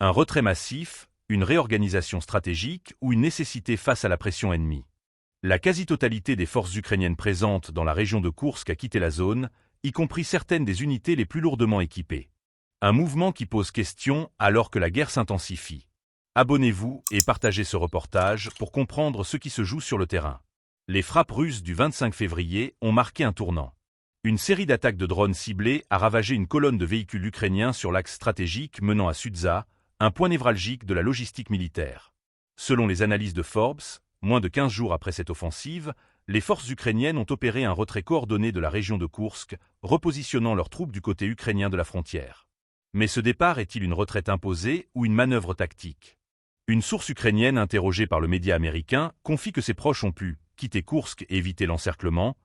Un retrait massif, une réorganisation stratégique ou une nécessité face à la pression ennemie. La quasi-totalité des forces ukrainiennes présentes dans la région de Koursk a quitté la zone, y compris certaines des unités les plus lourdement équipées. Un mouvement qui pose question alors que la guerre s'intensifie. Abonnez-vous et partagez ce reportage pour comprendre ce qui se joue sur le terrain. Les frappes russes du 25 février ont marqué un tournant. Une série d'attaques de drones ciblés a ravagé une colonne de véhicules ukrainiens sur l'axe stratégique menant à Sudza, un point névralgique de la logistique militaire. Selon les analyses de Forbes, moins de 15 jours après cette offensive, les forces ukrainiennes ont opéré un retrait coordonné de la région de Koursk, repositionnant leurs troupes du côté ukrainien de la frontière. Mais ce départ est-il une retraite imposée ou une manœuvre tactique? Une source ukrainienne interrogée par le média américain confie que ses proches ont pu quitter Koursk et éviter l'encerclement,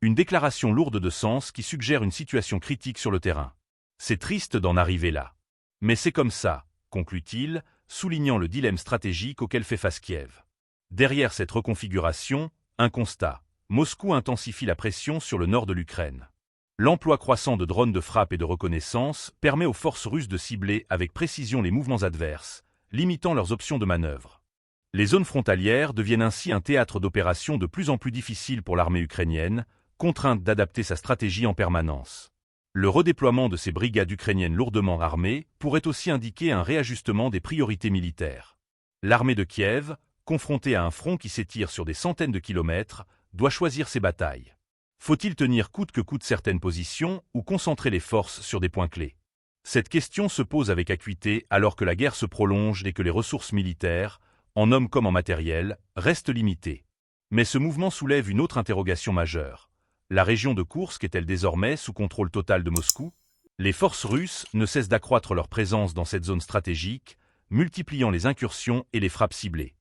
une déclaration lourde de sens qui suggère une situation critique sur le terrain. C'est triste d'en arriver là. Mais c'est comme ça, conclut-il, soulignant le dilemme stratégique auquel fait face Kiev. Derrière cette reconfiguration, un constat. Moscou intensifie la pression sur le nord de l'Ukraine. L'emploi croissant de drones de frappe et de reconnaissance permet aux forces russes de cibler avec précision les mouvements adverses, limitant leurs options de manœuvre. Les zones frontalières deviennent ainsi un théâtre d'opérations de plus en plus difficile pour l'armée ukrainienne, contrainte d'adapter sa stratégie en permanence. Le redéploiement de ces brigades ukrainiennes lourdement armées pourrait aussi indiquer un réajustement des priorités militaires. L'armée de Kiev, confrontée à un front qui s'étire sur des centaines de kilomètres, doit choisir ses batailles. Faut-il tenir coûte que coûte certaines positions ou concentrer les forces sur des points clés? Cette question se pose avec acuité alors que la guerre se prolonge et que les ressources militaires, en hommes comme en matériel, restent limitées. Mais ce mouvement soulève une autre interrogation majeure. La région de Koursk est-elle désormais sous contrôle total de Moscou? Les forces russes ne cessent d'accroître leur présence dans cette zone stratégique, multipliant les incursions et les frappes ciblées.